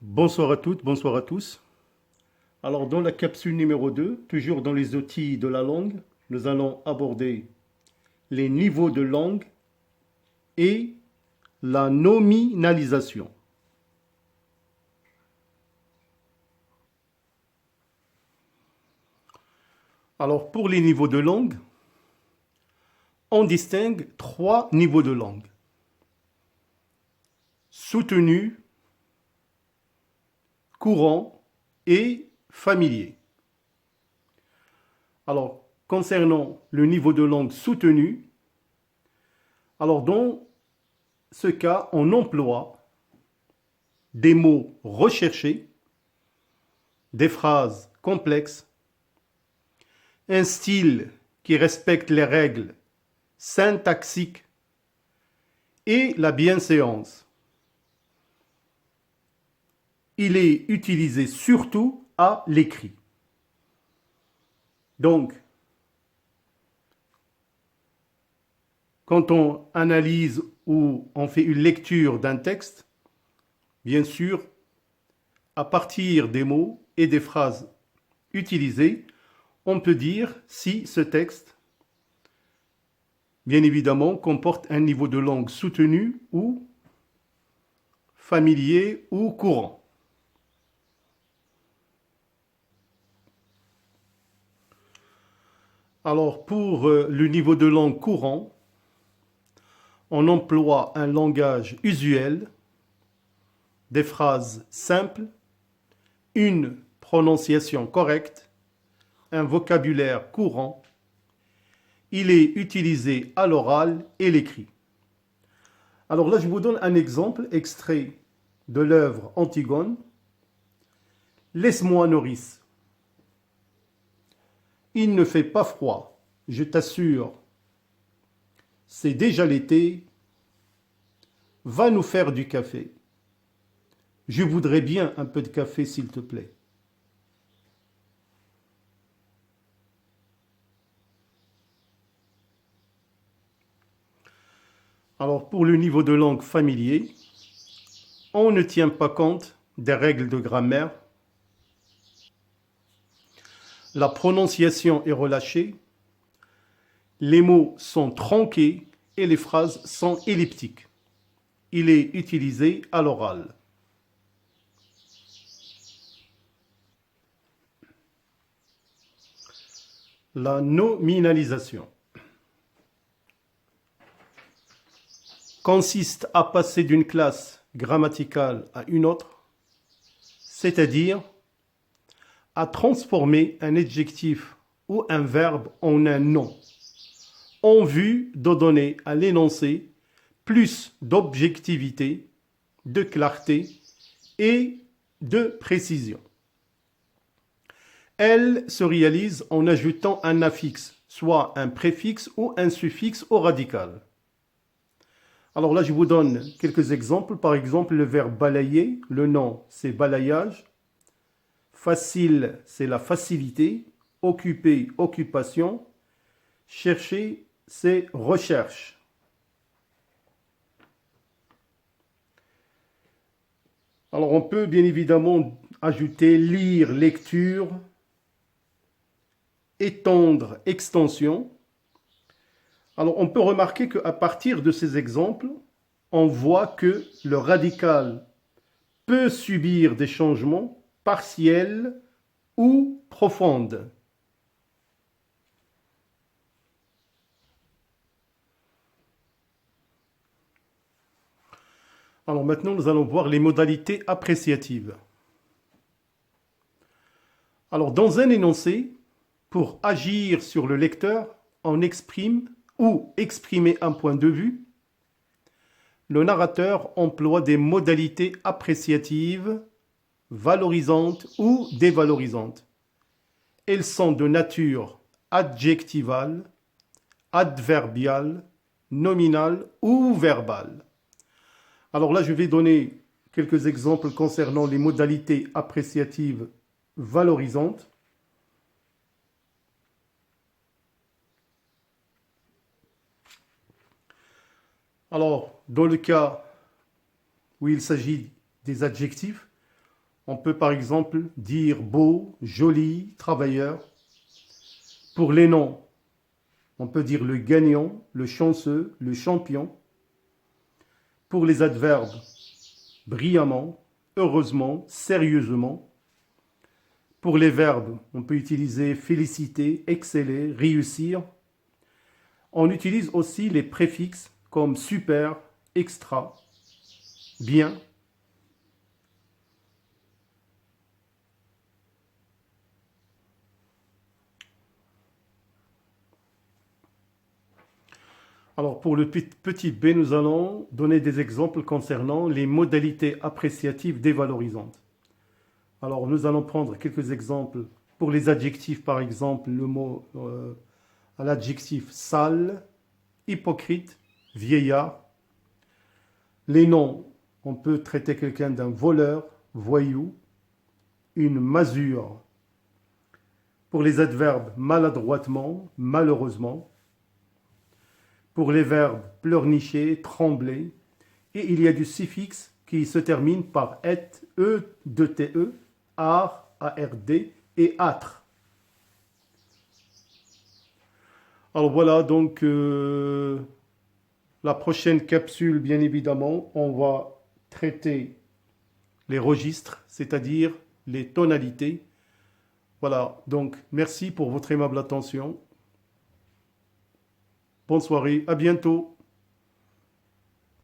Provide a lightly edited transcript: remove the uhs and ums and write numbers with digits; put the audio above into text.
Bonsoir à toutes, bonsoir à tous. Alors dans la capsule numéro 2, toujours dans les outils de la langue, nous allons aborder les niveaux de langue et la nominalisation. Alors pour les niveaux de langue, on distingue trois niveaux de langue. Soutenu, courant et familier. Alors, concernant le niveau de langue soutenu, alors dans ce cas, on emploie des mots recherchés, des phrases complexes, un style qui respecte les règles syntaxiques et la bienséance. Il est utilisé surtout à l'écrit. Donc, quand on analyse ou on fait une lecture d'un texte, bien sûr, à partir des mots et des phrases utilisées, on peut dire si ce texte, bien évidemment, comporte un niveau de langue soutenu ou familier ou courant. Alors, pour le niveau de langue courant, on emploie un langage usuel, des phrases simples, une prononciation correcte, un vocabulaire courant. Il est utilisé à l'oral et l'écrit. Alors là, je vous donne un exemple extrait de l'œuvre Antigone. Laisse-moi, nourrice. Il ne fait pas froid, je t'assure. C'est déjà l'été. Va nous faire du café. Je voudrais bien un peu de café, s'il te plaît. Alors, pour le niveau de langue familier, on ne tient pas compte des règles de grammaire. La prononciation est relâchée. Les mots sont tronqués et les phrases sont elliptiques. Il est utilisé à l'oral. La nominalisation consiste à passer d'une classe grammaticale à une autre, c'est-à-dire à transformer un adjectif ou un verbe en un nom, en vue de donner à l'énoncé plus d'objectivité, de clarté et de précision. Elle se réalise en ajoutant un affixe, soit un préfixe ou un suffixe au radical. Alors là, je vous donne quelques exemples. Par exemple, le verbe balayer, le nom, c'est balayage. Facile, c'est la facilité. Occuper, occupation. Chercher, c'est recherche. Alors on peut bien évidemment ajouter lire, lecture, étendre, extension. Alors on peut remarquer qu'à partir de ces exemples, on voit que le radical peut subir des changements partiels ou profonds. Alors maintenant, nous allons voir les modalités appréciatives. Alors dans un énoncé, pour agir sur le lecteur, on exprime ou exprimer un point de vue. Le narrateur emploie des modalités appréciatives, valorisantes ou dévalorisantes. Elles sont de nature adjectivale, adverbiale, nominale ou verbale. Alors là, je vais donner quelques exemples concernant les modalités appréciatives valorisantes. Alors, dans le cas où il s'agit des adjectifs, On peut par exemple dire beau, joli, travailleur. Pour les noms, on peut dire le gagnant, le chanceux, le champion. Pour les adverbes, brillamment, heureusement, sérieusement. Pour les verbes, on peut utiliser féliciter, exceller, réussir. On utilise aussi les préfixes comme super, extra, bien. Alors pour le petit b, nous allons donner des exemples concernant les modalités appréciatives dévalorisantes. Alors nous allons prendre quelques exemples. Pour les adjectifs, par exemple, le mot à l'adjectif sale, hypocrite, vieillard. Les noms, on peut traiter quelqu'un d'un voleur, voyou, une masure. Pour les adverbes, maladroitement, malheureusement. Pour les verbes, pleurnicher, trembler. Et il y a du suffixe qui se termine par et, e, ar, ard et âtre. Alors voilà, donc la prochaine capsule, bien évidemment, on va traiter les registres, c'est-à-dire les tonalités. Voilà, donc merci pour votre aimable attention. Bonne soirée, à bientôt.